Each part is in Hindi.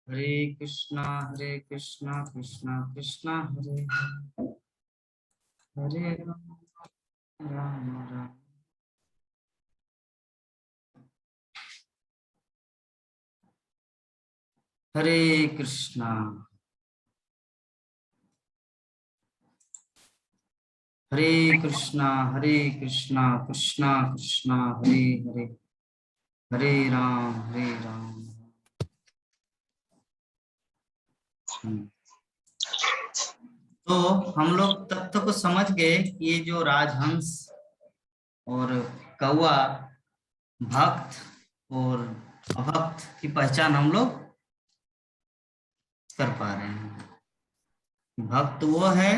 हरे कृष्णा कृष्णा कृष्णा हरे हरे, हरे राम राम राम। हरे कृष्णा हरे कृष्णा कृष्णा कृष्णा हरे हरे, हरे राम हरे राम। तो हम लोग तथ्य को समझ गए कि ये जो राजहंस और कौवा भक्त और अभक्त की पहचान हम लोग कर पा रहे हैं। भक्त वो है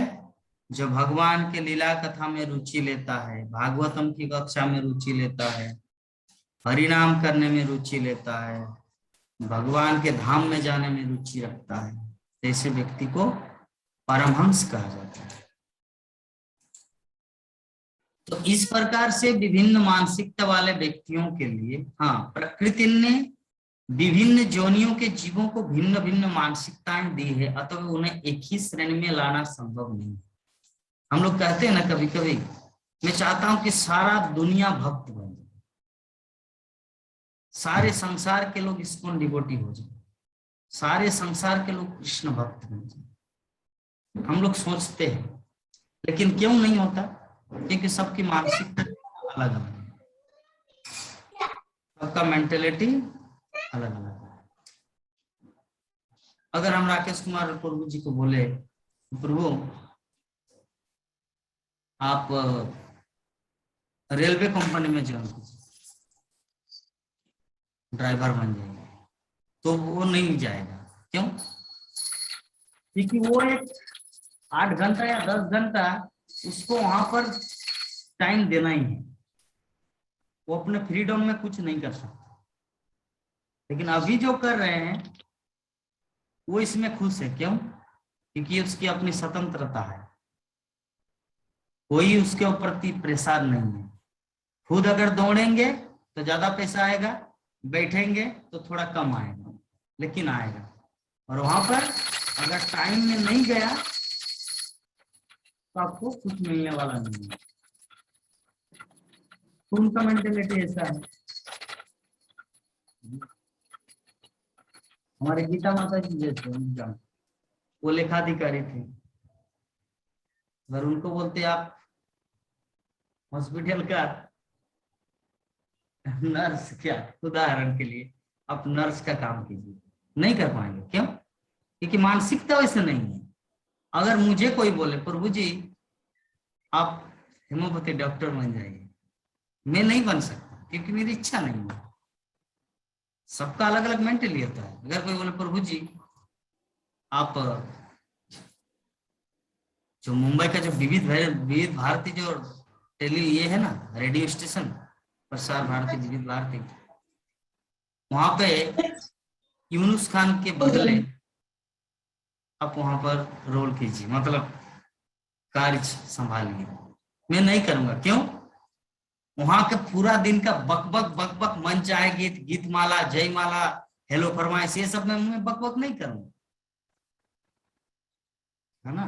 जो भगवान के लीला कथा में रुचि लेता है, भागवतम की कक्षा में रुचि लेता है, हरिनाम करने में रुचि लेता है, भगवान के धाम में जाने में रुचि रखता है। ऐसे व्यक्ति को परमहंस कहा जाता है। तो इस प्रकार से विभिन्न मानसिकता वाले व्यक्तियों के लिए, हाँ, प्रकृति ने विभिन्न जोनियों के जीवों को भिन्न भिन्न मानसिकताएं दी है, अतः उन्हें एक ही श्रेणी में लाना संभव नहीं। हम लोग कहते हैं ना कभी कभी, मैं चाहता हूं कि सारा दुनिया भक्त बन जाए, सारे संसार के लोग इस्कॉन डिवोटी हो जाए, सारे संसार के लोग कृष्ण भक्त बन जाए। हम लोग सोचते हैं, लेकिन क्यों नहीं होता? क्योंकि सबकी मानसिकता अलग अलग है, सबका मेंटेलिटी अलग अलग है। अगर हम राकेश कुमार प्रभु जी को बोले, प्रभु आप रेलवे कंपनी में ज्वाइन कीजिए, ड्राइवर बन जाएंगे, तो वो नहीं जाएगा। क्यों? क्योंकि वो एक 8 घंटा या 10 घंटा उसको वहां पर टाइम देना ही है, वो अपने फ्रीडम में कुछ नहीं कर सकता। लेकिन अभी जो कर रहे हैं वो इसमें खुश है। क्यों? क्योंकि उसकी अपनी स्वतंत्रता है, कोई उसके ऊपर प्रेशर नहीं है। खुद अगर दौड़ेंगे तो ज्यादा पैसा आएगा, बैठेंगे तो थोड़ा कम आएगा, लेकिन आएगा। और वहां पर अगर टाइम में नहीं गया तो आपको कुछ मिलने वाला नहीं है। तो उनका मेंटेलिटी ऐसा है। हमारे गीता माता जी जैसे वो लेखाधिकारी थे, अगर उनको बोलते आप हॉस्पिटल का नर्स, क्या उदाहरण के लिए आप नर्स का काम कीजिए, नहीं कर पाएंगे। क्यों? क्योंकि मानसिकता वैसे नहीं है। अगर मुझे कोई बोले प्रभु जी आप हेमोपैथी डॉक्टर बन जाइए, मैं नहीं बन सकता, क्योंकि मेरी इच्छा नहीं है। सबका अलग अलग मेंटली होता है। अगर कोई बोले प्रभु जी आप जो मुंबई का जो विविध भारती जो टेली ये है ना, रेडियो स्टेशन प्रसार भारती, विविध भारती, वहां पे यूनुस खान के बदले आप वहां पर रोल कीजिए, मतलब कार्य संभालिए। मैं नहीं करूंगा। क्यों? वहां के पूरा दिन का बक बक बक बक, मन चाहे गीत, गीत माला, जय माला, हेलो फरमाइश, ये सब मैं बक बक नहीं करूंगा, है ना।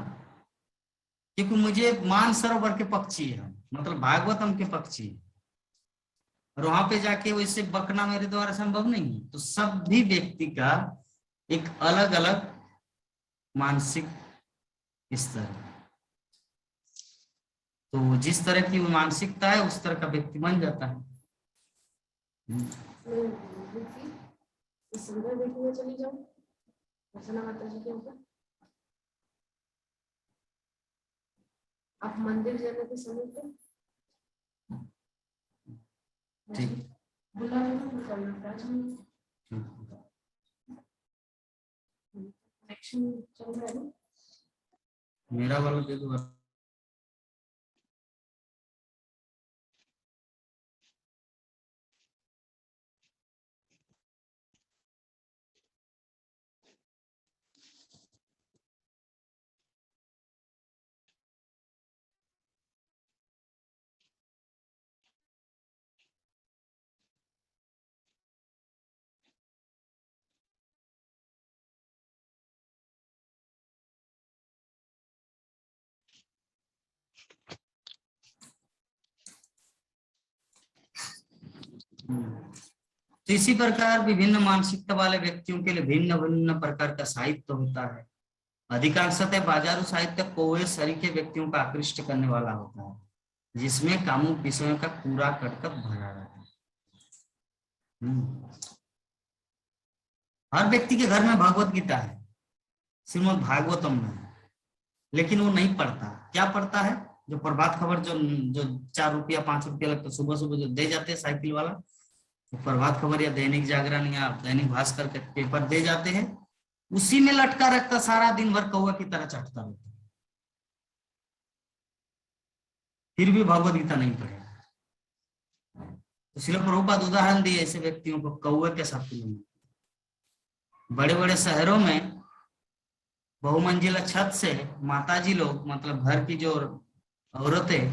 क्योंकि मुझे मान सरोवर के पक्षी है, मतलब भागवतम के पक्षी है, और वहां पे जाके वैसे बकना मेरे द्वारा संभव नहीं है। तो सभी व्यक्ति का एक अलग अलग मानसिक स्तर है। तो जिस तरह की मानसिकता है उस तरह का व्यक्ति बन जाता है। चली जाओ माता जी के ऊपर, आप मंदिर जाने के समय पे ठीक बुला चल रहा है। मेरा वाला दे दो। तो इसी प्रकार विभिन्न मानसिकता वाले व्यक्तियों के लिए भिन्न भिन्न प्रकार का साहित्य होता है। अधिकांशतः बाजारू साहित्य कोवे सरीखे व्यक्तियों को आकृष्ट करने वाला होता है, जिसमें कामुक विषयों का कूड़ा करकट भरा रहता है। हर व्यक्ति के घर में भगवत गीता है, श्रीमद् भागवतम में, लेकिन वो नहीं पढ़ता। क्या पढ़ता है? जो प्रभात खबर जो 4 रुपया 5 रुपया लगता सुबह सुबह जो दे जाते हैं साइकिल वाला, तो प्रभात खबर या दैनिक जागरण या दैनिक भास्कर के पेपर दे जाते हैं, उसी में लटका रखता, सारा दिन भर कौवा की तरह चटता रहता, फिर भी भगवत गीता नहीं पढ़ेगा। तो श्रील प्रभुपाद उदाहरण दिए ऐसे व्यक्तियों को कौवे के साथ तुलना। बड़े बड़े शहरों में बहुमंजिला छत से माताजी लोग, मतलब घर की जो औरतें,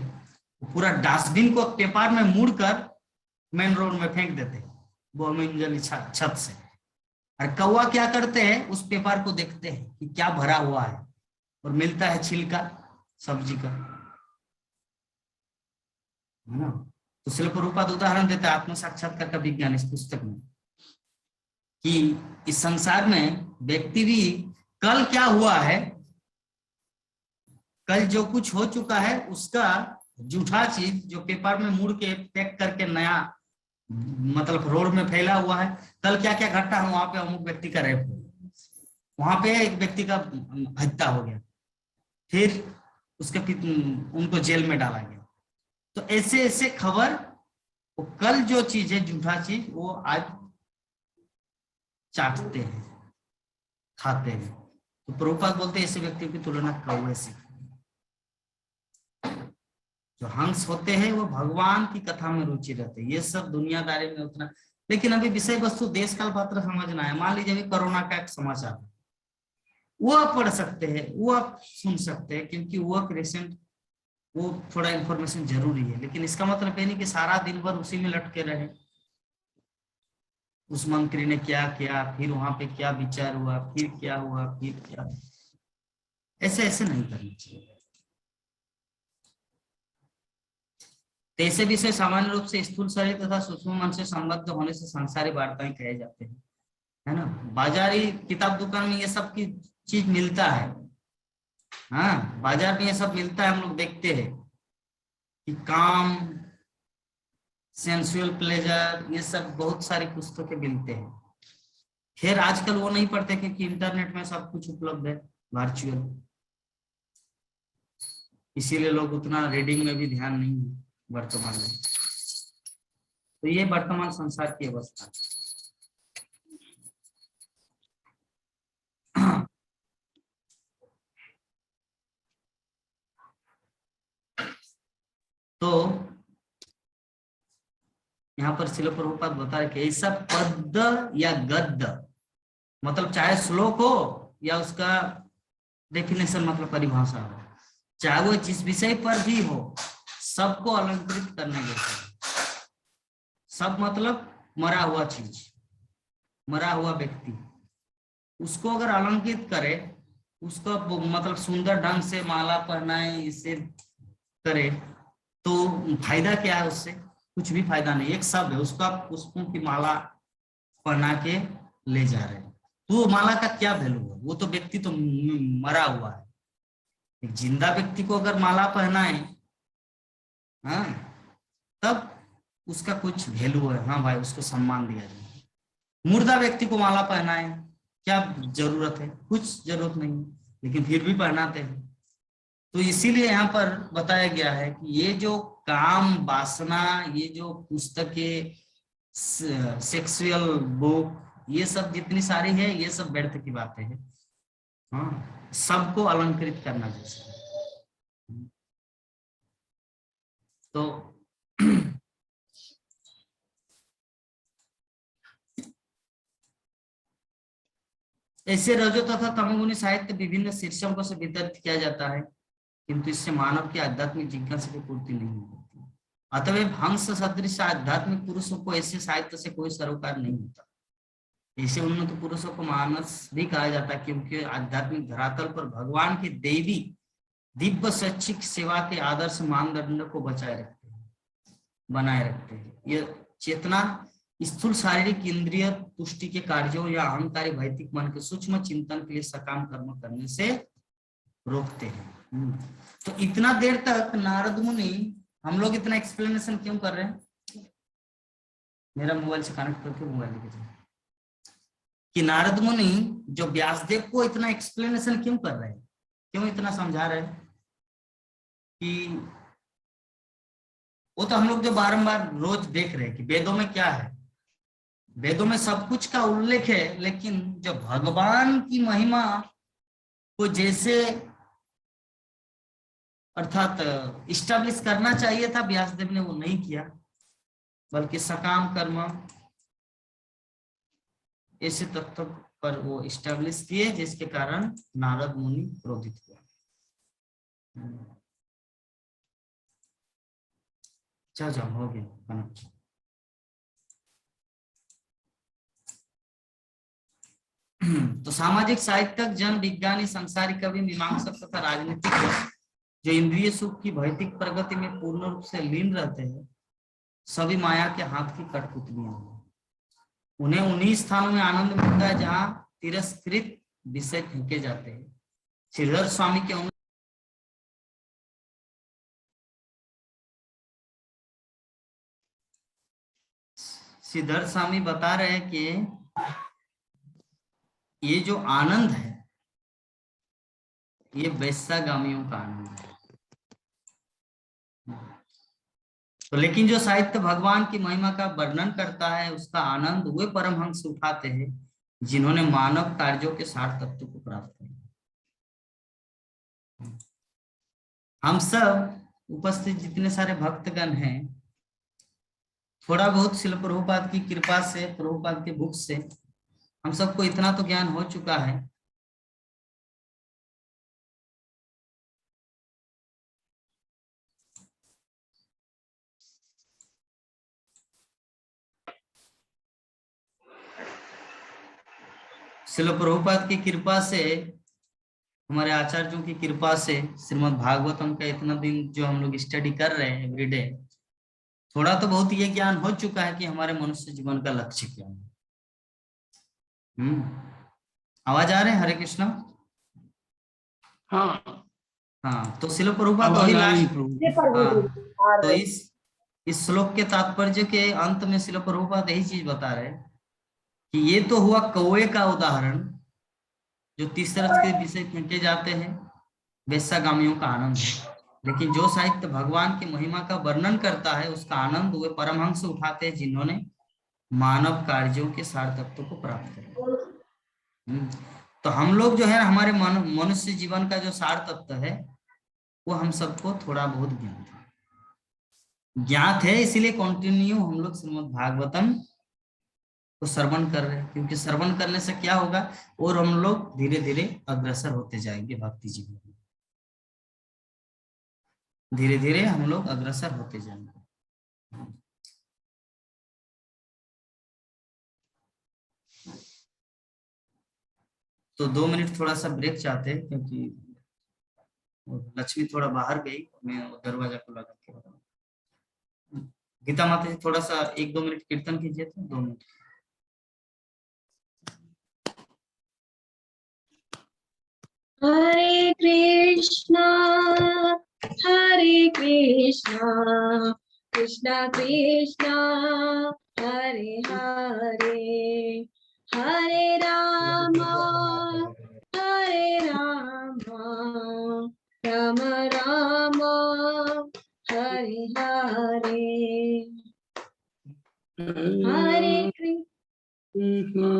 पूरा डस्टबिन को पेपर में मुड़कर मेन रोड में फेंक देते हैं बहुमंजिली छत से। और कौवा क्या करते हैं? उस पेपर को देखते हैं कि क्या भरा हुआ है, और मिलता है छिलका सब्जी का, है ना। तो श्रील प्रभुपाद उदाहरण देते हैं आत्म साक्षात्कार का विज्ञान इस पुस्तक में, कि इस संसार में व्यक्ति भी कल क्या हुआ है, कल जो कुछ हो चुका है उसका झूठा चीज जो पेपर में मुड़ के पैक करके नया, मतलब रोड में फैला हुआ है, कल क्या क्या घटना है, वहां पे अमुक व्यक्ति का रेप हो, वहां पे एक व्यक्ति का हत्या हो गया, फिर उसके उनको जेल में डाला गया। तो ऐसे ऐसे खबर, वो कल जो चीज है झूठा चीज, वो आज चाटते हैं, खाते हैं। तो प्रभुपाद बोलते हैं ऐसे व्यक्तियों की तुलना कौवे से। जो हंस होते हैं वो भगवान की कथा में रुचि रहते हैं, ये सब दुनियादारी में उतना। लेकिन अभी विषय वस्तु देश काल पात्र समझना है। मान लीजिए अभी कोरोना का एक समाचार, वो आप पढ़ सकते हैं, वो आप सुन सकते हैं, क्योंकि वो रिसेंट, वो थोड़ा इंफॉर्मेशन जरूरी है। लेकिन इसका मतलब ये नहीं कि सारा दिन भर उसी में लटके रहे, उस मंत्री ने क्या किया, फिर वहां पे क्या विचार हुआ, फिर क्या हुआ, फिर क्या, ऐसे ऐसे नहीं करना चाहिए। ऐसे विषय सामान्य रूप से स्थूल शरीर तथा सूक्ष्म मन से संबद्ध होने से सांसारिक वार्ताएं कहे जाते हैं, है ना। बाजारी किताब दुकान में ये सब की चीज मिलता है, हाँ, बाजार में ये सब मिलता है। हम लोग देखते हैं कि काम, सेंसुअल प्लेजर, ये सब बहुत सारी पुस्तकें मिलते हैं। खैर आजकल वो नहीं पढ़ते क्योंकि इंटरनेट में सब कुछ उपलब्ध है वर्चुअल, इसीलिए लोग उतना रीडिंग में भी ध्यान नहीं है वर्तमान में। तो ये वर्तमान संसार की अवस्था। तो यहाँ पर श्रील प्रभुपाद बता रहे कि ऐसा पद या गद्य, मतलब चाहे श्लोक हो या उसका डेफिनेशन, मतलब परिभाषा हो, चाहे वो जिस विषय पर भी हो, सबको अलंकृत करने जैसा। सब मतलब मरा हुआ चीज, मरा हुआ व्यक्ति, उसको अगर अलंकृत करे, उसको मतलब सुंदर ढंग से माला पहनाए, इसे करे, तो फायदा क्या है उससे? कुछ भी फायदा नहीं। एक शब्द है, उसका पुष्पों की माला पहना के ले जा रहे हैं, तो माला का क्या वैल्यू है? वो तो व्यक्ति तो मरा हुआ है। एक जिंदा व्यक्ति को अगर माला पहनाए, हाँ, तब उसका कुछ वैल्यू है, हाँ भाई उसको सम्मान दिया जाए। मुर्दा व्यक्ति को माला पहनाए, क्या जरूरत है? कुछ जरूरत नहीं, लेकिन फिर भी पहनाते हैं। तो इसीलिए यहाँ पर बताया गया है कि ये जो काम वासना, ये जो पुस्तकें, सेक्सुअल बुक, ये सब जितनी सारी है, ये सब व्यर्थ की बातें हैं। हाँ, सबको अलंकृत करना जैसे। तो ऐसे रजो तथा तमोगुणी साहित्य विभिन्न शीर्षकों से वितरित किया जाता है, किंतु इससे मानव की आध्यात्मिक जिज्ञासा की पूर्ति नहीं होती। अतः हंस सदृश आध्यात्मिक पुरुषों को ऐसे साहित्य से कोई सरोकार नहीं होता। ऐसे उन्नत पुरुषों को मानस भी कहा जाता है, क्योंकि आध्यात्मिक धरातल पर भगवान की देवी दिव्य शैक्षिक सेवा के आदर्श मानदंड को बनाए रखते हैं। यह चेतना स्थूल शारीरिक इंद्रिय तुष्टि के कार्यों या अहंकारी भौतिक मन के सूक्ष्म चिंतन के लिए सकाम कर्म करने से रोकते हैं। तो इतना देर तक नारद मुनि, हम लोग इतना एक्सप्लेनेशन क्यों कर रहे हैं? मेरा मोबाइल से कनेक्ट करके मोबाइल लेके जाओ। कि नारद मुनि जो व्यासदेव को इतना एक्सप्लेनेशन क्यों कर रहे हैं, क्यों इतना समझा रहे हैं? कि वो तो हम लोग जो बारंबार रोज देख रहे हैं कि वेदों में क्या है, वेदों में सब कुछ का उल्लेख है, लेकिन जो भगवान की महिमा को जैसे अर्थात इस्टेब्लिश करना चाहिए था, व्यासदेव ने वो नहीं किया, बल्कि सकाम कर्म ऐसे तत्व पर वो इस्टेब्लिश किए, जिसके कारण नारद मुनि क्रोधित हुआ। जाओ हो गया। तो सामाजिक साहित्यक, जन विज्ञानी, सांसारिक कवि, मीमांसक तथा राजनीतिक जो इंद्रिय सुख की भौतिक प्रगति में पूर्ण रूप से लीन रहते हैं, सभी माया के हाथ की कठपुतलियां हैं। उन्हें उन्हीं स्थानों में आनंद मिलता है जहां तिरस्कृत विषय फेंके जाते हैं। श्रीधर स्वामी के श्रीधर स्वामी बता रहे हैं कि ये जो आनंद है, ये वैश्यागामियों का आनंद है। तो लेकिन जो साहित्य भगवान की महिमा का वर्णन करता है, उसका आनंद वे परमहंस उठाते हैं जिन्होंने मानव कार्यों के सार तत्व को प्राप्त किया। हम सब उपस्थित जितने सारे भक्तगण हैं, थोड़ा बहुत शिल प्रभुपाद की कृपा से, प्रभुपाद के बुक से हम सबको इतना तो ज्ञान हो चुका है शिल प्रभुपाद की कृपा से, हमारे आचार्यों की कृपा से, श्रीमद् भागवतम का इतना दिन जो हम लोग स्टडी कर रहे हैं एवरीडे, थोड़ा तो बहुत ये ज्ञान हो चुका है कि हमारे मनुष्य जीवन का लक्ष्य क्या है। आवाज आ रहे हैं? हरे कृष्णा। हाँ हाँ, तो शिल प्रभुपाद वही लास्ट, तो इस श्लोक के तात्पर्य के अंत में शिल प्रभुपाद यही चीज बता रहे कि ये तो हुआ कौवे का उदाहरण, जो तीसरे के विषय फेंके जाते हैं, वैश्यागामियों का आनंद है। लेकिन जो साहित्य भगवान की महिमा का वर्णन करता है, उसका आनंद वे परमहंस उठाते हैं जिन्होंने मानव कार्यों के सार तत्व को प्राप्त किया। तो हम लोग जो है, हमारे मनुष्य जीवन का जो सार तत्व है, वो हम सबको थोड़ा बहुत ज्ञात है, इसीलिए कंटिन्यू हम लोग श्रीमद् भागवतम को श्रवण कर रहे हैं, क्योंकि श्रवण करने से क्या होगा, और हम लोग धीरे धीरे अग्रसर होते जाएंगे भक्ति जीवन में, धीरे धीरे हम लोग अग्रसर होते जाएंगे। तो 2 मिनट थोड़ा सा ब्रेक चाहते हैं, क्योंकि लक्ष्मी थोड़ा बाहर गई, मैं दरवाजा खुला करके बताऊं। गीता माता जी थोड़ा सा 1-2 मिनट कीर्तन कीजिए, तो 2 मिनट। हरे कृष्णा कृष्णा कृष्णा हरे हरे, हरे राम राम राम हरे हरे, हरे कृष्णा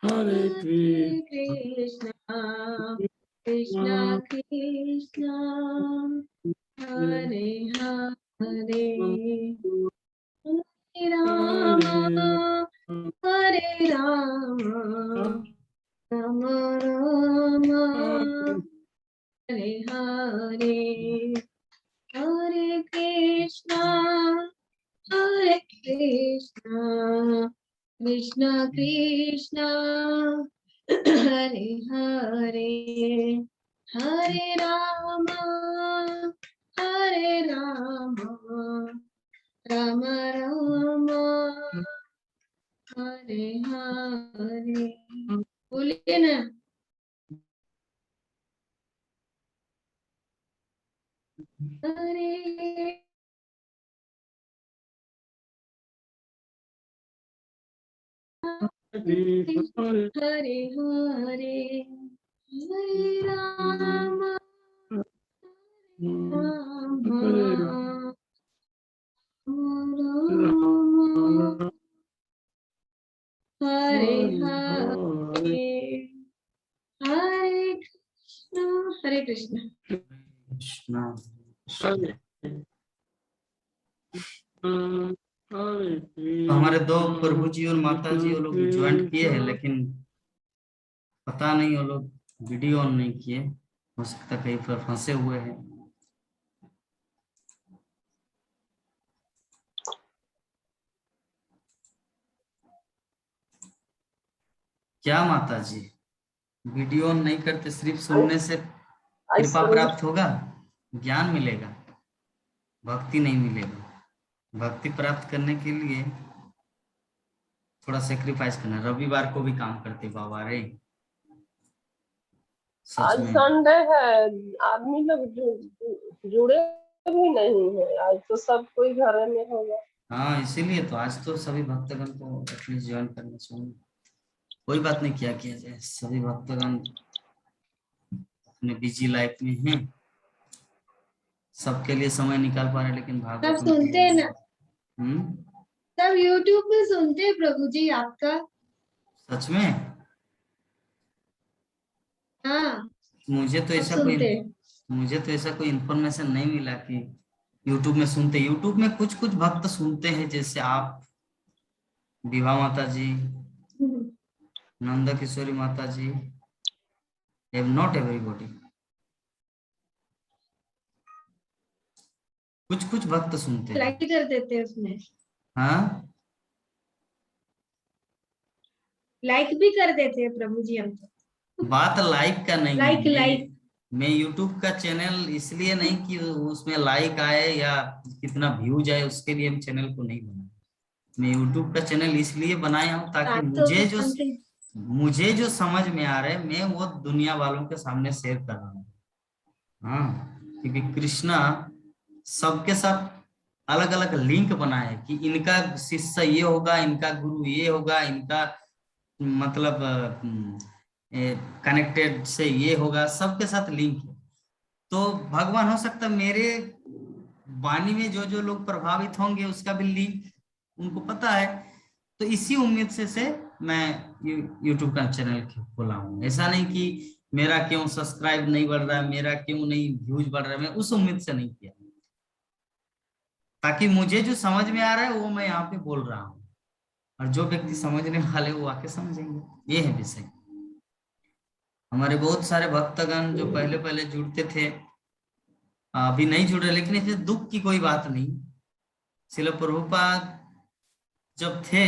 हरे कृष्णा कृष्णा कृष्णा हरे हरे, हरे राम राम राम हरे हरे, हरे कृष्णा कृष्णा कृष्णा हरे हरे, हरे राम हरे राम राम राम हरे हरे। बोलिए ना। हरे हरे हरे हरे हरे राम राम हरे राम राम हरे हरे हरे हरे कृष्ण कृष्णा हरे हरे तो हमारे दो प्रभु जी और माता जी वो लोग ज्वाइंट किए हैं, लेकिन पता नहीं वो लोग वीडियो ऑन नहीं किए, हो सकता कहीं पर फंसे हुए हैं। क्या माता जी वीडियो ऑन नहीं करते, सिर्फ सुनने से कृपा प्राप्त होगा, ज्ञान मिलेगा, भक्ति नहीं मिलेगा। भक्ति प्राप्त करने के लिए थोड़ा सेक्रीफाइस करना। रविवार को भी काम करते बाबा रे, सच आज में। संडे है, आदमी लोग जुड़े भी नहीं है, आज तो सब कोई घर में होगा। हाँ इसीलिए तो आज तो सभी भक्तगण को एटलीस्ट ज्वाइन करना चाहिए। कोई बात नहीं, क्या किया जाए, सभी भक्तगण अपने बिजी लाइफ में हैं, सबके लिए समय निकाल पा रहे, लेकिन सब भागवत सुनते हैं ना, हम्म, सब यूट्यूब पे सुनते हैं प्रभु जी आपका। सच में। हाँ मुझे तो सब ऐसा कोई सुनते हैं। मुझे तो ऐसा कोई इन्फॉर्मेशन नहीं मिला कि यूट्यूब में सुनते। यूट्यूब में कुछ कुछ भक्त सुनते हैं, जैसे आप, विभा माता जी, नंदा किशोरी माता जी, नॉट एवरीबॉडी, कुछ कुछ भक्त सुनते हैं। लाइक कर देते हैं उसमें, हाँ लाइक भी कर देते हैं प्रभु जी हम तो। बात लाइक का नहीं है। लाइक लाइक मैं यूट्यूब का चैनल इसलिए नहीं कि उसमें लाइक आए या कितना व्यूज आए उसके लिए हम चैनल को नहीं बनाए। मैं यूट्यूब का चैनल इसलिए बनाया हूँ ताकि बात तो मानते हैं। मुझे जो समझ में आ रहा है मैं वो दुनिया वालों के सामने शेयर कर रहा हूँ। हाँ, क्योंकि कृष्णा सबके साथ अलग अलग लिंक बनाए कि इनका शिष्य ये होगा, इनका गुरु ये होगा, इनका मतलब कनेक्टेड से ये होगा, सबके साथ लिंक है। तो भगवान हो सकता मेरे वाणी में जो जो लोग प्रभावित होंगे उसका भी लिंक उनको पता है। तो इसी उम्मीद से मैं यूट्यूब का चैनल खोला हूँ। ऐसा नहीं कि मेरा क्यों सब्सक्राइब नहीं बढ़ रहा है, मेरा क्यों नहीं व्यूज बढ़ रहा है, मैं उस उम्मीद से नहीं किया, ताकि मुझे जो समझ में आ रहा है वो मैं यहाँ पे बोल रहा हूँ, और जो व्यक्ति समझने वाले वो आके समझेंगे। ये है विषय। हमारे बहुत सारे भक्तगण जो पहले पहले जुड़ते थे अभी नहीं जुड़ रहे, लेकिन इसमें दुख की कोई बात नहीं। श्रील प्रभुपाद जब थे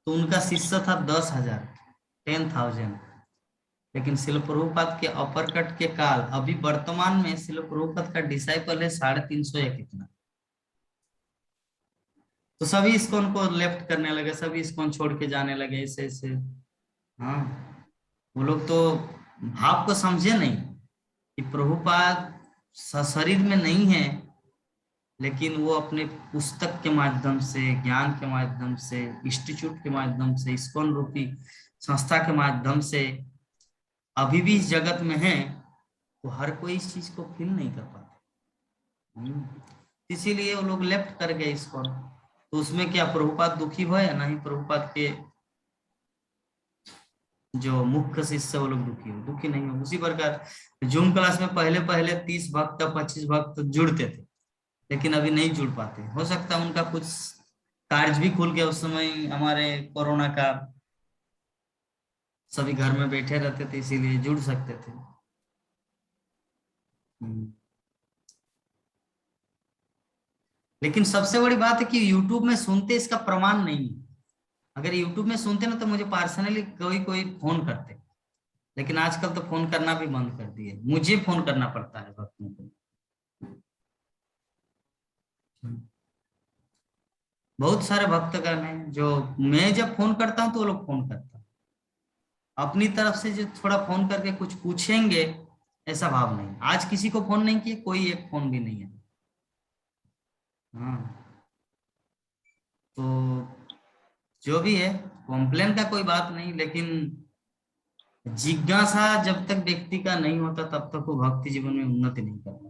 तो उनका शिष्य था 10,000, 10,000, लेकिन श्रील प्रभुपाद के अपरकट के काल अभी वर्तमान में श्रील प्रभुपाद का डिसाइपल है 350 या कितना। तो सभी इस्कॉन को लेफ्ट करने लगे, सभी इस्कॉन छोड़ के जाने लगे, ऐसे ऐसे। हाँ, वो लोग तो भाव को समझे नहीं कि प्रभुपाद शरीर में नहीं है, लेकिन वो अपने पुस्तक के माध्यम से, ज्ञान के माध्यम से, इंस्टीट्यूट के माध्यम से, इस्कॉन रूपी संस्था के माध्यम से अभी भी इस जगत में है। तो हर कोई इस चीज को फील नहीं कर पाता, इसीलिए वो लोग लेफ्ट कर गए इस्कॉन। तो उसमें क्या प्रभुपाद दुखी हुए? नहीं, प्रभुपाद के जो मुख्य शिष्य वो लोग दुखी नहीं हो। उसी प्रकार जूम क्लास में पहले पहले 30 भक्त 25 भक्त जुड़ते थे, लेकिन अभी नहीं जुड़ पाते। हो सकता है उनका कुछ कार्य भी खुल गया उस समय, हमारे कोरोना का, सभी घर में बैठे रहते थे इसीलिए जुड़ सकते थे। लेकिन सबसे बड़ी बात है कि YouTube में सुनते इसका प्रमाण नहीं है। अगर YouTube में सुनते ना तो मुझे पर्सनली कोई कोई फोन करते, लेकिन आजकल तो फोन करना भी बंद कर दिए, मुझे फोन करना पड़ता है भक्तों को। बहुत सारे भक्तगण हैं जो मैं जब फोन करता हूँ तो वो लोग फोन करता है, अपनी तरफ से जो थोड़ा फोन करके कुछ पूछेंगे ऐसा भाव नहीं। आज किसी को फोन नहीं किए, कोई एक फोन भी नहीं है। हाँ, तो जो भी है कॉम्प्लेन का कोई बात नहीं, लेकिन जिज्ञासा जब तक व्यक्ति का नहीं होता तब तक वो भक्ति जीवन में उन्नति नहीं कर पाता।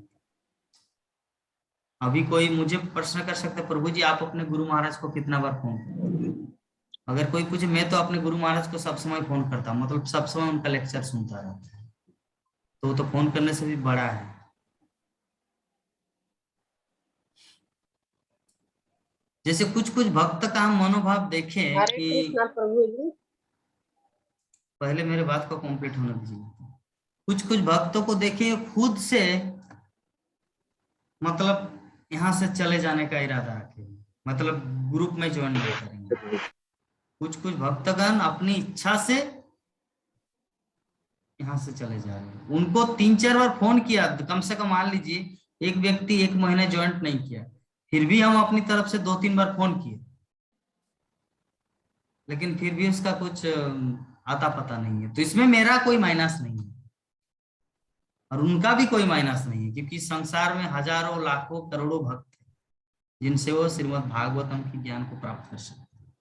अभी कोई मुझे प्रश्न कर सकता है, प्रभु जी आप अपने गुरु महाराज को कितना बार फोन करते हैं? अगर कोई पूछे, मैं तो अपने गुरु महाराज को सब समय फोन करता हूँ, मतलब सब समय उनका लेक्चर सुनता रहता है, तो वो तो फोन करने से भी बड़ा है। जैसे कुछ कुछ भक्त का हम मनोभाव देखें हरे कि, कृष्णा प्रभु जी। पहले मेरे बात को कंप्लीट होने दीजिए। कुछ कुछ भक्तों को देखिए खुद से मतलब यहाँ से चले जाने का इरादा रखे, मतलब ग्रुप में ज्वाइन नहीं करेंगे। कुछ कुछ भक्तगण अपनी इच्छा से यहाँ से चले जा रहे हैं। उनको 3-4 बार फोन किया, कम से कम मान लीजिए एक व्यक्ति 1 महीने ज्वाइंट नहीं किया, फिर भी हम अपनी तरफ से 2-3 बार फोन किए, लेकिन फिर भी उसका कुछ आता पता नहीं है। तो इसमें मेरा कोई माइनस नहीं है और उनका भी कोई माइनस नहीं है, क्योंकि संसार में हजारों लाखों करोड़ों भक्त हैं जिनसे वो श्रीमद् भागवतम की ज्ञान को प्राप्त कर सकते हैं।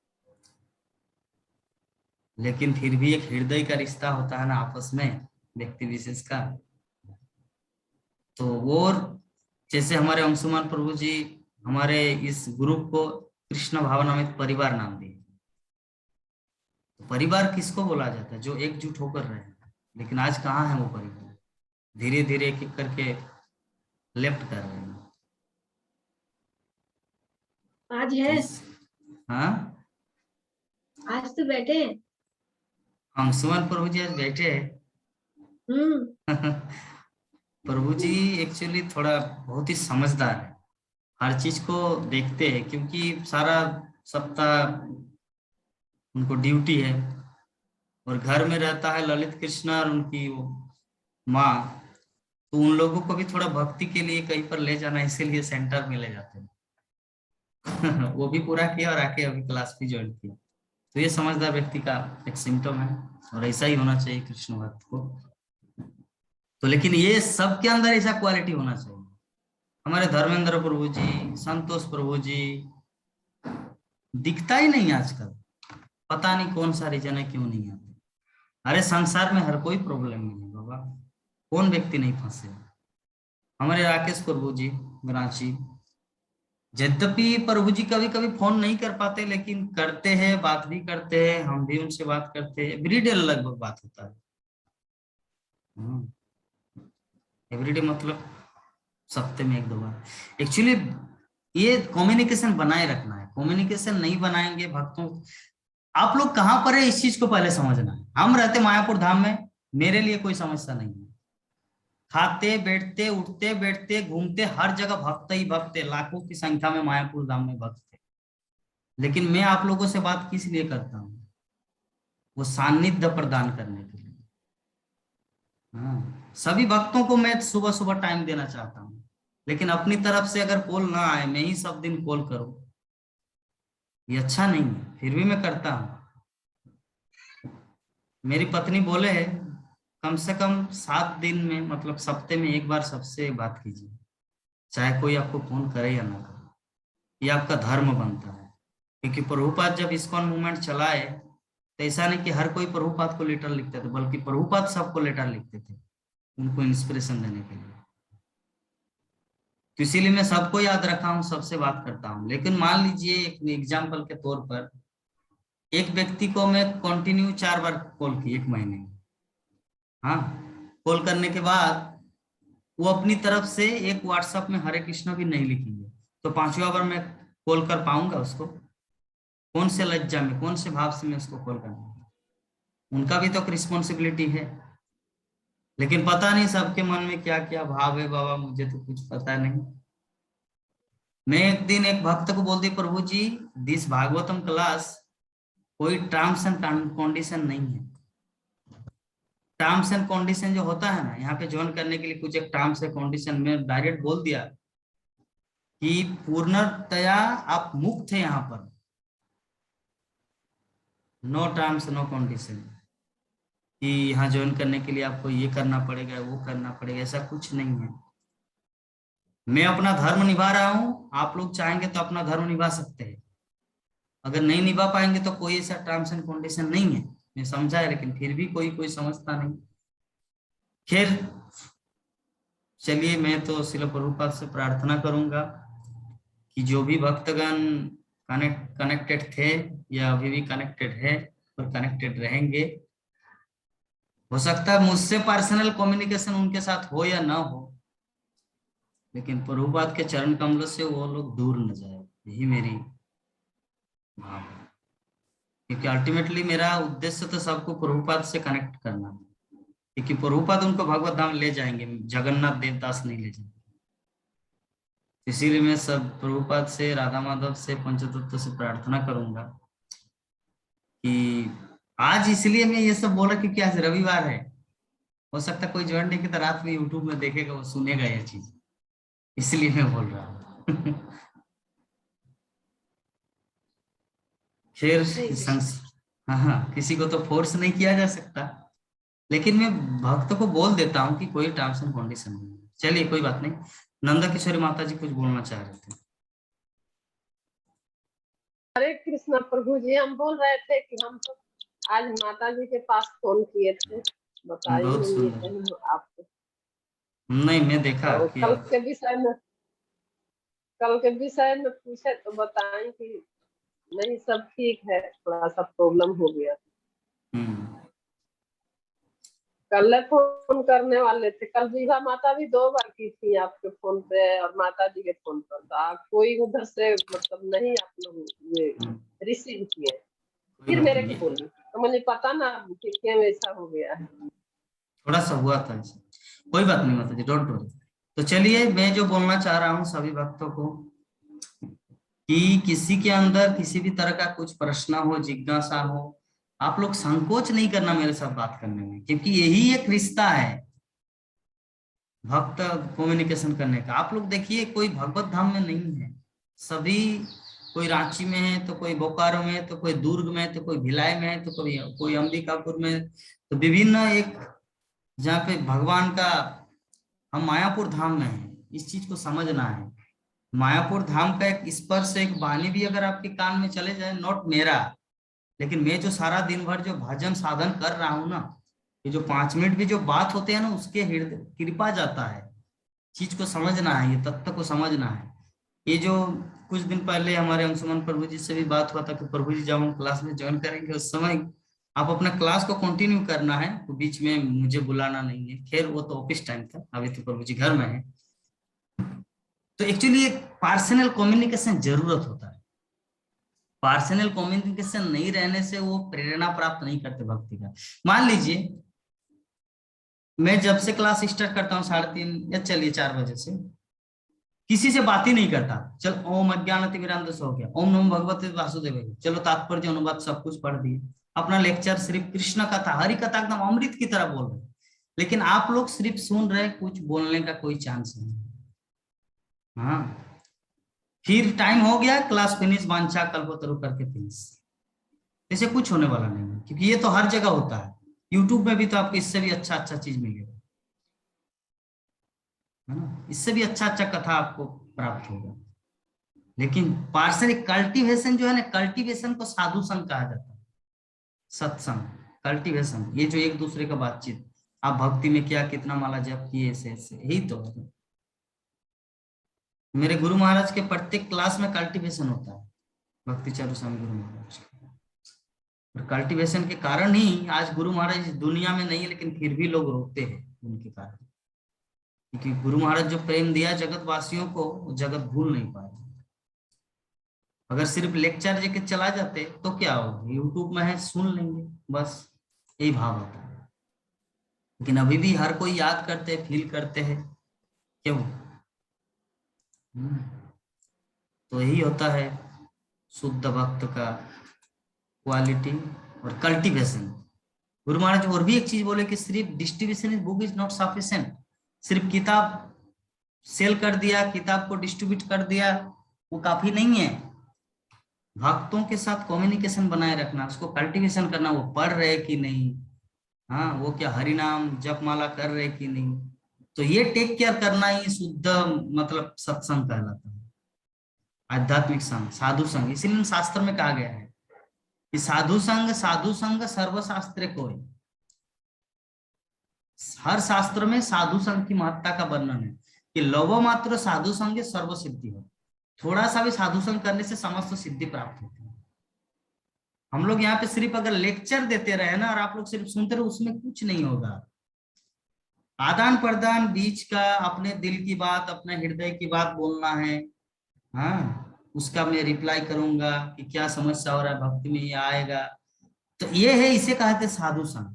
लेकिन फिर भी एक हृदय का रिश्ता होता है ना आपस में व्यक्ति विशेष का, तो वो जैसे हमारे अंशुमान प्रभु जी हमारे इस ग्रुप को कृष्ण भावनामृत परिवार नाम दिए। तो परिवार किसको बोला जाता है? जो एकजुट होकर रहे। लेकिन आज कहाँ है वो परिवार? धीरे धीरे एक एक करके लेफ्ट कर रहे हैं। आज है, हाँ, आज तो बैठे हैं। अंशुमान प्रभु जी आज बैठे हैं। प्रभु जी एक्चुअली थोड़ा बहुत ही समझदार है, हर चीज को देखते हैं, क्योंकि सारा सप्ताह उनको ड्यूटी है और घर में रहता है ललित कृष्ण और उनकी वो माँ, तो उन लोगों को भी थोड़ा भक्ति के लिए कहीं पर ले जाना, इसीलिए सेंटर में ले जाते हैं। वो भी पूरा किया और आके अभी क्लास भी ज्वाइन किया। तो ये समझदार व्यक्ति का एक सिम्टम है और ऐसा ही होना चाहिए कृष्ण भक्त को। तो लेकिन ये सबके अंदर ऐसा क्वालिटी होना चाहिए। हमारे धर्मेंद्र प्रभु जी, संतोष प्रभु जी दिखता ही नहीं आजकल, पता नहीं कौन सा रीजन है क्यों नहीं आते। अरे संसार में हर कोई प्रॉब्लम नहीं है बाबा, कौन व्यक्ति नहीं फंसे। हमारे राकेश प्रभु जी रांची, यद्यपि प्रभु जी कभी कभी फोन नहीं कर पाते लेकिन करते हैं, बात भी करते हैं, हम भी उनसे बात करते हैं। एवरीडे लगभग बात होता है। एवरीडे मतलब सप्ते में 1-2 बार। एक्चुअली ये कम्युनिकेशन बनाए रखना है। कम्युनिकेशन नहीं बनाएंगे भक्तों, आप लोग कहाँ पर है इस चीज को पहले समझना है। हम रहते मायापुर धाम में, मेरे लिए कोई समस्या नहीं है। खाते बैठते उठते बैठते घूमते हर जगह भक्त ही भक्त है, लाखों की संख्या में मायापुर धाम में भक्त है। लेकिन मैं आप लोगों से बात किस लिए करता हूँ? वो सानिध्य प्रदान करने के लिए। हाँ, सभी भक्तों को मैं सुबह सुबह टाइम देना चाहता हूँ, लेकिन अपनी तरफ से अगर कॉल ना आए, मैं ही सब दिन कॉल करूँ, ये अच्छा नहीं है। फिर भी मैं करता हूँ। मेरी पत्नी बोले है कम से कम 7 दिन में, मतलब सप्ते में 1 बार सबसे बात कीजिए, चाहे कोई आपको फोन करे या ना करे। ये आपका धर्म बनता है। क्योंकि प्रभुपाद जब इस्कॉन मूवमेंट चलाए तो ऐसा नहीं कि हर कोई प्रभुपाद को लेटर लिखते थे, बल्कि प्रभुपाद सबको लेटर लिखते थे उनको इंस्पिरेशन देने के लिए। तो इसीलिए मैं सबको याद रखा हूँ, सबसे बात करता हूँ। लेकिन मान लीजिए एक एग्जाम्पल के तौर पर, एक व्यक्ति को मैं कंटिन्यू 4 बार कॉल की 1 महीने में। हाँ, कॉल करने के बाद वो अपनी तरफ से एक व्हाट्सएप में हरे कृष्ण भी नहीं लिखेंगे, तो 5वां बार मैं कॉल कर पाऊंगा उसको? कौन से लज्जा में, कौन से भाव से मैं उसको कॉल करूंगा? उनका भी तो एक रिस्पॉन्सिबिलिटी है। लेकिन पता नहीं सबके मन में क्या क्या भाव है बाबा, मुझे तो कुछ पता नहीं। मैं एक दिन एक भक्त को बोलती, प्रभु जी दिस भागवतम क्लास कोई टर्म्स एंड कंडीशन नहीं है, टर्म्स एंड कंडीशन जो होता है ना, यहाँ पे ज्वाइन करने के लिए कुछ एक टर्म्स एंड कंडीशन में डायरेक्ट बोल दिया कि पूर्णतया आप मुक्त है यहाँ पर, नो टर्म्स नो कंडीशन कि यहाँ ज्वाइन करने के लिए आपको ये करना पड़ेगा वो करना पड़ेगा, ऐसा कुछ नहीं है। मैं अपना धर्म निभा रहा हूँ, आप लोग चाहेंगे तो अपना धर्म निभा सकते हैं, अगर नहीं निभा पाएंगे तो कोई ऐसा टर्म्स एंड कंडीशन नहीं है। मैं समझा है, लेकिन फिर भी कोई कोई समझता नहीं। खैर चलिए, मैं तो श्रील प्रभुपाद से प्रार्थना करूंगा कि जो भी भक्तगण कनेक्टेड थे या अभी भी कनेक्टेड है और कनेक्टेड रहेंगे, हो सकता है मुझसे पर्सनल कम्युनिकेशन उनके साथ हो या ना हो, लेकिन प्रभुपाद के चरण कमलों से वो लोग दूर न जाए, यही मेरी भाव है। क्योंकि अल्टीमेटली मेरा उद्देश्य तो सबको प्रभुपाद से कनेक्ट करना है, क्योंकि प्रभुपाद उनको भगवत धाम ले जाएंगे, जगन्नाथ देवदास नहीं ले जाएंगे। इसीलिए मैं सब प्रभुपाद से, राधा माधव से, पंचतत्व से प्रार्थना करूंगा कि आज, इसलिए मैं ये सब बोल रहा क्योंकि आज रविवार है, हो सकता है कोई ज्वाइन नहीं की तो रात में यूट्यूब में देखेगा, वो सुनेगा ये चीज, इसलिए मैं बोल रहा हूँ। खैर हाँ, किसी को तो फोर्स नहीं किया जा सकता, लेकिन मैं भक्त को बोल देता हूँ कि कोई टर्म्स एंड कंडीशन नहीं है। चलिए कोई बात नहीं। नंदा किशोरी माता जी कुछ बोलना चाह रहे थे। हरे कृष्णा प्रभु जी, हम बोल रहे थे कि हम तो आज माता जी के पास फोन किए थे, बताई बहुत होंगी सुंदर। कहीं आपको। नहीं, मैं देखा और कि कल के विषय में पूछे तो बताएं कि नहीं सब ठीक है, थोड़ा सा प्रॉब्लम हो गया। कल फोन करने वाले थे, कल जीवा माता भी 2 बार की थी आपके फोन पे और माता जी के फोन पर, कोई उधर से मतलब नहीं आप लोग ये रिसीव किए, कोई फिर बात मेरे नहीं, को बोली तो मुझे पता ना कि क्यों ऐसा हो गया है। थोड़ा सा हुआ था ऐसा। कोई बात नहीं माता जी, डोंट वरी। तो चलिए, मैं जो बोलना चाह रहा हूँ सभी भक्तों को कि किसी के अंदर किसी भी तरह का कुछ प्रश्न हो, जिज्ञासा हो, आप लोग संकोच नहीं करना मेरे साथ बात करने में, क्योंकि यही एक रिश्ता है भक्त कम्युनिकेशन करने का। आप लोग देखिए, कोई भगवत धाम में नहीं है, सभी कोई रांची में है, तो कोई बोकारो में, तो कोई दुर्ग में, तो कोई भिलाई में है, तो कोई अंबिकापुर में, तो विभिन्न एक जहाँ पे भगवान का, हम मायापुर धाम में है, इस चीज को समझना है। मायापुर धाम का एक स्पर्श, एक वाणी भी अगर आपके कान में चले जाए, नॉट मेरा, लेकिन मैं जो सारा दिन भर जो भजन साधन कर रहा हूँ ना, ये जो 5 मिनट भी जो बात होते हैं ना, उसके हृदय कृपा जाता है। चीज को समझना है, ये तत्व को समझना है। ये जो कुछ दिन पहले हमारे अंशुमन प्रभु जी से भी बात हुआ था कि प्रभु जी जब हम क्लास में ज्वाइन करेंगे उस समय आप अपना क्लास को कंटिन्यू करना है, तो बीच में मुझे बुलाना नहीं है। खैर वो तो ऑफिस टाइम था, अभी तो प्रभु जी घर में है। तो एक्चुअली एक पर्सनल कम्युनिकेशन जरूरत होता है। पर्सनल कम्युनिकेशन नहीं रहने से वो प्रेरणा प्राप्त नहीं करते भक्ति का। मान लीजिए मैं जब से क्लास स्टार्ट करता हूँ 3:30 या चलिए 4 बजे से, किसी से बात ही नहीं करता, चल ओम अज्ञानतिमिरान्धस्य हो गया, ओम नमो भगवते वासुदेव, चलो तात्पर्य अनुवाद सब कुछ पढ़ दिए, अपना लेक्चर सिर्फ कृष्ण कथा, हरि कथा एकदम अमृत की तरह बोल रहे, लेकिन आप लोग सिर्फ सुन रहे, कुछ बोलने का कोई चांस नहीं। हाँ, फिर टाइम हो गया, क्लास फिनिश, वांछा कल्पतरु करके फिनिश, ऐसे कुछ होने वाला नहीं है, क्योंकि ये तो हर जगह होता है। यूट्यूब में भी तो आपको इससे भी अच्छा अच्छा चीज मिलेगा, है ना, इससे भी अच्छा अच्छा कथा आपको प्राप्त होगा। लेकिन पार्षद कल्टीवेशन जो है ना, कल्टीवेशन को साधु संघ कहा जाता है, सत्संग, कल्टीवेशन, ये जो एक दूसरे का बातचीत, आप भक्ति में क्या कितना माला जप किए, ऐसे ऐसे, यही तो है। मेरे गुरु महाराज के प्रत्येक क्लास में कल्टीवेशन होता है, भक्ति चारू स्वामी गुरु महाराज और कल्टीवेशन के कारण ही आज गुरु महाराज इस दुनिया में नहीं है, लेकिन फिर भी लोग रोते हैं उनके कारण, क्योंकि गुरु महाराज जो प्रेम दिया जगत वासियों को, जगत भूल नहीं पाए। अगर सिर्फ लेक्चर देके चला जाते तो क्या होगा, यूट्यूब में है सुन लेंगे, बस यही भाव होता है। लेकिन अभी भी हर कोई याद करते हैं, फील करते हैं, क्यों? तो यही होता है शुद्ध भक्त का क्वालिटी और कल्टीवेशन। गुरु महाराज और भी एक चीज बोले कि सिर्फ distribution is book is not sufficient. सिर्फ किताब सेल कर दिया, किताब को डिस्ट्रीब्यूट कर दिया, वो काफी नहीं है। भक्तों के साथ कम्युनिकेशन बनाए रखना, उसको कल्टीवेशन करना, वो पढ़ रहे कि नहीं, हाँ वो क्या हरि नाम जपमाला कर रहे कि नहीं। तो ये टेक केयर करना ही शुद्ध मतलब सत्संग कहलाता है, आध्यात्मिक संघ, साधु संघ। इसीलिए शास्त्र में कहा गया है कि साधु संघ सर्वशास्त्र कोई। हर शास्त्र में साधु संघ की महत्ता का वर्णन है कि लवो मात्र साधु संघ सर्व सिद्धि हो। थोड़ा सा भी साधु संघ करने से समस्त सिद्धि प्राप्त होती है। हम लोग यहाँ पे सिर्फ अगर लेक्चर देते रहे ना और आप लोग सिर्फ सुनते रहे, उसमें कुछ नहीं होगा। आदान प्रदान बीच का, अपने दिल की बात, अपने हृदय की बात बोलना है, हाँ उसका मैं रिप्लाई करूंगा कि क्या समस्या हो रहा है, भक्ति में ये आएगा। तो ये है, इसे कहते साधु संघ,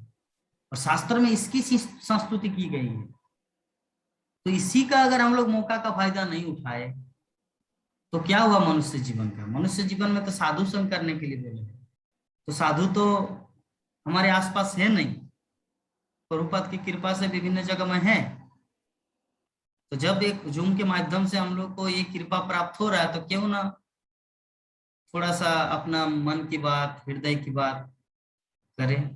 और शास्त्र में इसकी संस्तुति की गई है। तो इसी का अगर हम लोग मौका का फायदा नहीं उठाए तो क्या हुआ मनुष्य जीवन का। मनुष्य जीवन में तो साधु संग करने के लिए बोले हैं, तो साधु तो हमारे आसपास है नहीं, प्रभुपाद की कृपा से विभिन्न जगह में है। तो जब एक जूम के माध्यम से हम लोग को ये कृपा प्राप्त हो रहा है, तो क्यों ना थोड़ा सा अपना मन की बात, हृदय की बात करें।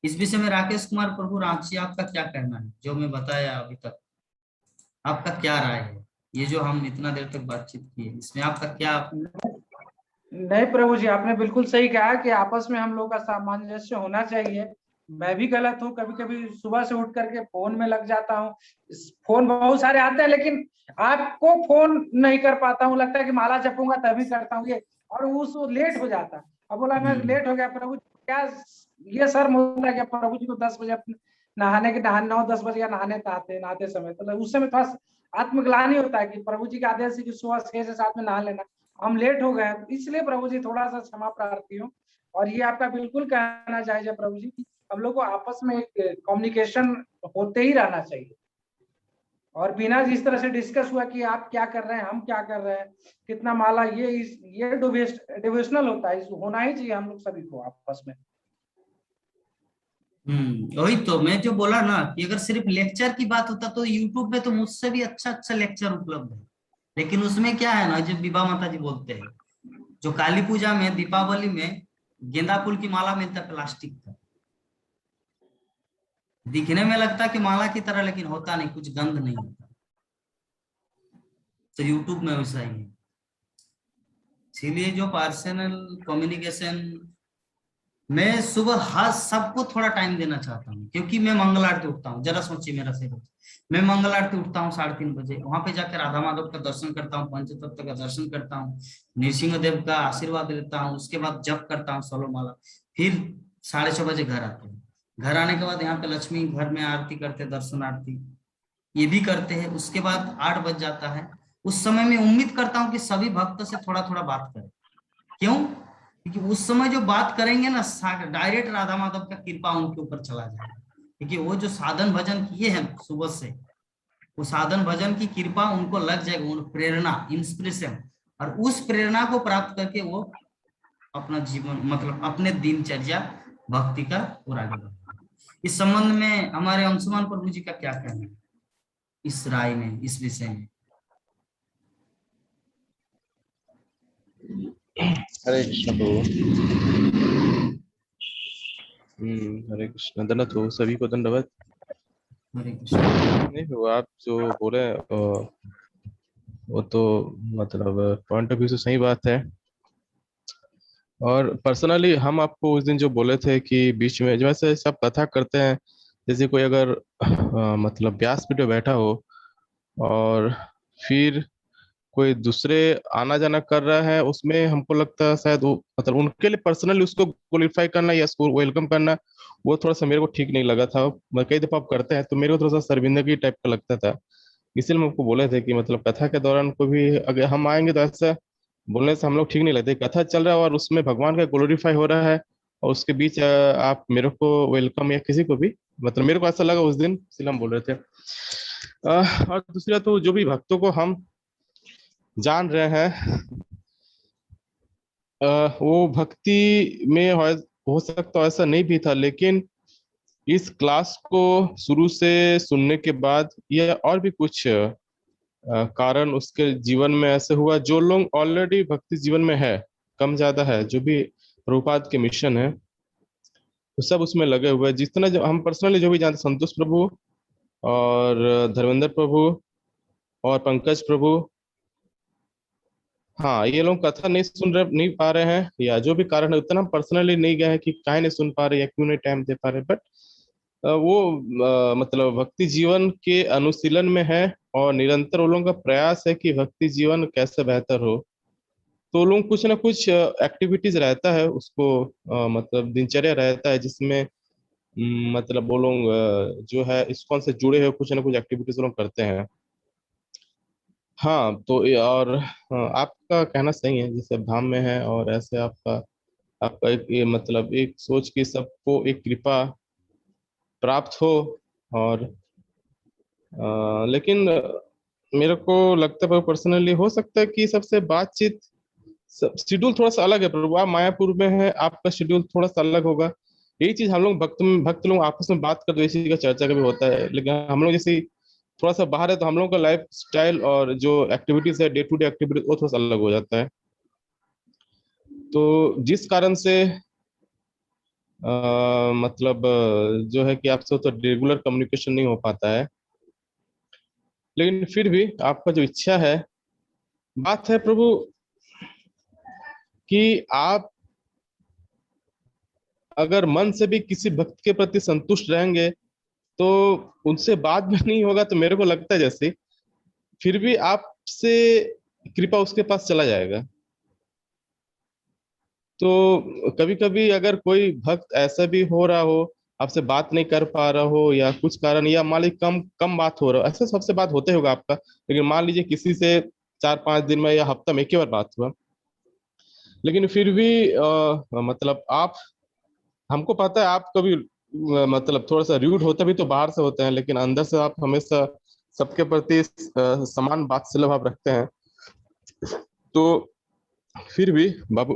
इस विषय में राकेश कुमार प्रभु रांची, आपका क्या कहना है? जो मैं बताया अभी तक, आपका क्या राय है? ये जो हम इतना देर तक बातचीत की है, इसमें आपका क्या? नहीं प्रभु जी, आपने बिल्कुल सही कहा कि आपस में हम लोग का सामंजस्य होना चाहिए। मैं भी गलत हूँ, कभी कभी सुबह से उठ करके फोन में लग जाता हूँ। फोन बहुत सारे आते हैं, लेकिन आपको फोन नहीं कर पाता हूँ। लगता है कि माला जपूंगा तभी करता हूँ ये, और उस लेट हो जाता है। अब बोला मैं लेट हो गया प्रभु, क्या ये शर्म होता है क्या प्रभु जी को 10 बजे अपने नहाने 9-10 बजे नहाने नहाते समय, तो उस समय थोड़ा आत्मग्लानि होता है कि प्रभु जी के आदेश से कि सुबह 6 से 7 में नहा लेना, हम लेट हो गए। इसलिए प्रभु जी थोड़ा सा क्षमा प्रार्थी हूँ। और ये आपका बिल्कुल कहना जायज है प्रभु जी, हम लोग को आपस में एक कम्युनिकेशन होते ही रहना चाहिए, और बिना जिस तरह से डिस्कस हुआ कि आप क्या कर रहे हैं, हम क्या कर रहे हैं, कितना माला, ये डिविजनल होता है, होना ही चाहिए हम लोग सभी को आपस में। वही तो मैं जो बोला ना कि अगर सिर्फ लेक्चर की बात होता तो यूट्यूब पे तो मुझसे भी अच्छा लेक्चर उपलब्ध है। लेकिन उसमें क्या है ना, जो विभा माता जी बोलते हैं, जो काली पूजा में, दीपावली में गेंदा फूल की माला मिलता है प्लास्टिक का, दिखने में लगता है कि माला की तरह, लेकिन होता नहीं, कुछ गंध नहीं होता। तो यूट्यूब में वैसा ही है। इसीलिए जो पर्सनल कम्युनिकेशन, मैं सुबह हर सबको थोड़ा टाइम देना चाहता हूँ, क्योंकि मैं मंगल आरती उठता हूँ। जरा सोचिए मेरा से, मैं मंगल आरती उठता हूँ 3:30 बजे, वहां पे जाकर राधा माधव का दर्शन करता हूँ, पंचतत्व का दर्शन करता हूँ, नृसिंह देव का आशीर्वाद लेता हूँ, उसके बाद जप करता हूँ 16 माला, फिर 6:30 बजे घर आता हूँ। घर आने के बाद यहाँ पे लक्ष्मी घर में आरती करते, दर्शन आरती ये भी करते हैं। उसके बाद 8 बज जाता है। उस समय में उम्मीद करता हूँ कि सभी भक्त से थोड़ा थोड़ा बात करें। क्यों? क्योंकि उस समय जो बात करेंगे ना, डायरेक्ट राधा माधव का कृपा उनके ऊपर चला जाएगा। क्योंकि वो जो साधन भजन किए हैं सुबह से, वो साधन भजन की कृपा उनको लग जाएगी, उन प्रेरणा, इंस्पिरेशन, और उस प्रेरणा को प्राप्त करके वो अपना जीवन मतलब अपने दिनचर्या भक्ति का और आगे बढ़ेंगे। इस संबंध में हमारे अंशुमान प्रभु जी का क्या कहना है इस राय में, इस विषय में? हरे कृष्ण प्रभु। हरे कृष्ण। दंडवत हो सभी को, दंडवत। हरे कृष्ण। नहीं वो आप जो बोले वो तो मतलब पॉइंट ऑफ व्यू से सही बात है। और पर्सनली हम आपको उस दिन जो बोले थे कि बीच में जैसे सब कथा करते हैं, जैसे कोई अगर मतलब व्यास पीठ पे बैठा हो और फिर कोई दूसरे आना जाना कर रहा है, उसमें हमको लगता है शायद वो मतलब उनके लिए पर्सनली उसको क्वालिफाई करना या उसको वेलकम करना, वो थोड़ा सा मेरे को ठीक नहीं लगा था। मैं कई दफा आप करते हैं तो मेरे को थोड़ा सा शर्मिंदगी टाइप का लगता था। इसलिए मैं आपको बोले थे कि मतलब कथा के दौरान कोई भी अगर हम आएंगे तो ऐसा बोलने से हम लोग ठीक नहीं लगते। कथा चल रहा है और उसमें भगवान का ग्लोरीफाई हो रहा है, और उसके बीच आप मेरे को वेलकम या किसी को भी, मतलब मेरे को ऐसा लगा उस दिन, इसलिए हम बोल रहे थे। और दूसरा तो जो भी भक्तों को हम जान रहे हैं, वो भक्ति में हो सकता ऐसा नहीं भी था, लेकिन इस क्लास को शुरू से सुनने के बाद या और भी कुछ कारण उसके जीवन में ऐसे हुआ, जो लोग ऑलरेडी भक्ति जीवन में है, कम ज्यादा है, जो भी प्रभुपाद के मिशन है वो सब उसमें लगे हुए हैं। जितना जो हम पर्सनली जो भी जानते, संतोष प्रभु और धर्मेंद्र प्रभु और पंकज प्रभु, हाँ, ये लोग कथा नहीं पा रहे हैं, या जो भी कारण है, उतना हम पर्सनली नहीं गए हैं कि काहे नहीं सुन पा रहे या क्यों नहीं टाइम दे पा रहे, बट वो मतलब भक्ति जीवन के अनुशीलन में है और निरंतर उन लोगों का प्रयास है कि भक्ति जीवन कैसे बेहतर हो। तो लोग कुछ ना कुछ एक्टिविटीज रहता है उसको, मतलब दिनचर्या रहता है जिसमें मतलब वो लोग जो है इस्कॉन से जुड़े हुए कुछ ना कुछ एक्टिविटीज लोग करते हैं। हाँ, तो और आपका कहना सही है, जैसे धाम में है और ऐसे आपका एक ये मतलब एक सोच की सबको एक कृपा प्राप्त हो। और लेकिन मेरे को लगता है पर्सनली हो सकता है कि सबसे बातचीत शेड्यूल थोड़ा सा अलग है प्रभु। आप मायापुर में है, आपका शेड्यूल थोड़ा सा अलग होगा। यही चीज हम लोग भक्त लोग आपस में बात करते इसी का चर्चा कभी होता है, लेकिन हम लोग जैसे थोड़ा सा बाहर है तो हम लोगों का लाइफ स्टाइल और जो एक्टिविटीज है, डे टू डे एक्टिविटीज, वो थोड़ा सा अलग हो जाता है। तो जिस कारण से मतलब जो है कि आपसे तो रेगुलर कम्युनिकेशन नहीं हो पाता है, लेकिन फिर भी आपका जो इच्छा है, बात है प्रभु कि आप अगर मन से भी किसी भक्त के प्रति संतुष्ट रहेंगे तो उनसे बात भी नहीं होगा, तो मेरे को लगता है जैसे फिर भी आपसे कृपा उसके पास चला जाएगा। तो कभी कभी अगर कोई भक्त ऐसा भी हो रहा हो, आपसे बात नहीं कर पा रहा हो या कुछ कारण, या मान लीजिए कम कम बात हो रहा हो, ऐसा सबसे बात होते होगा आपका, लेकिन मान लीजिए किसी से 4-5 दिन में या हफ्ता में एक ही बार बात हुआ, लेकिन फिर भी मतलब आप, हमको पता है आप कभी मतलब थोड़ा सा रूड होता भी तो बाहर से होते हैं, लेकिन अंदर से आप हमेशा सबके प्रति समान वात्सल्य भाव रखते हैं। तो फिर भी बाबू,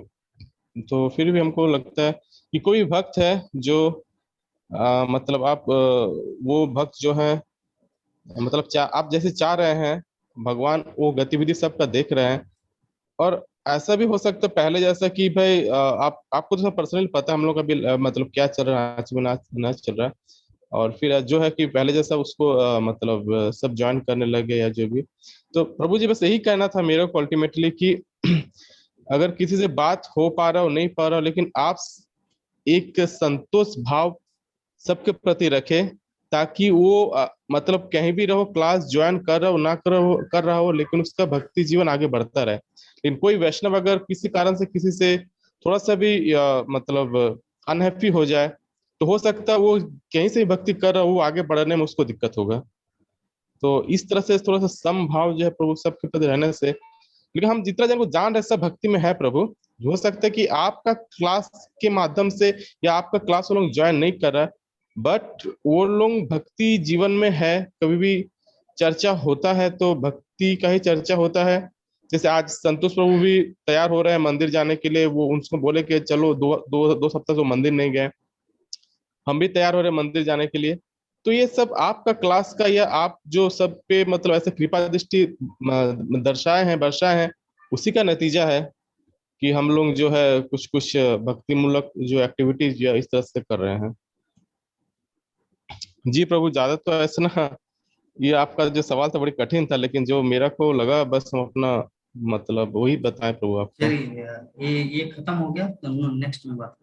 तो फिर भी हमको लगता है कि कोई भक्त है जो मतलब आप वो भक्त जो है, मतलब आप जैसे चाह रहे हैं, भगवान वो गतिविधि सबका देख रहे हैं। और ऐसा भी हो सकता है पहले जैसा कि भाई आपको तो पर्सनली पता है हम लोग का भी मतलब क्या चल रहा है, आज में नाच चल रहा है, और फिर जो है कि पहले जैसा उसको मतलब सब ज्वाइन करने लगे या जो भी। तो प्रभु जी बस यही कहना था मेरे को अल्टीमेटली कि अगर किसी से बात हो पा रहा हो नहीं पा रहा हो, लेकिन आप एक संतोष भाव सबके प्रति रखे, ताकि वो मतलब कहीं भी रहो, क्लास ज्वाइन कर रहा हो ना कर रहा हो, लेकिन उसका भक्ति जीवन आगे बढ़ता रहे। लेकिन कोई वैष्णव अगर किसी कारण से किसी से थोड़ा सा भी मतलब अनहैप्पी हो जाए, तो हो सकता है वो कहीं से भक्ति कर रहा हो, वो आगे बढ़ने में उसको दिक्कत होगा। तो इस तरह से थोड़ा सा समभाव जो है प्रभु सबके प्रति रहने से, लेकिन हम जितना जन को जान रहे सब भक्ति में है प्रभु, हो सकता है कि आपका क्लास के माध्यम से या आपका क्लास वो लोग ज्वाइन नहीं कर रहा है, बट वो लोग भक्ति जीवन में है, कभी भी चर्चा होता है तो भक्ति का ही चर्चा होता है। जैसे आज संतोष प्रभु भी तैयार हो रहे हैं मंदिर जाने के लिए, वो उनको बोले कि चलो दो सप्ताह से मंदिर नहीं गए, हम भी तैयार हो रहे हैं मंदिर जाने के लिए। तो ये सब आपका क्लास का, या आप जो सब पे मतलब ऐसे कृपा दृष्टि बरसाए हैं, उसी का नतीजा है कि हम लोग जो है कुछ कुछ भक्ति मूलक जो एक्टिविटीज या इस तरह से कर रहे हैं। जी प्रभु, ज्यादा तो ऐसा ना, ये आपका जो सवाल था बड़ी कठिन था, लेकिन जो मेरा को लगा बस हम अपना मतलब वही बताएं प्रभु आपको। चलिए ये खत्म हो गया तो नेक्स्ट में बात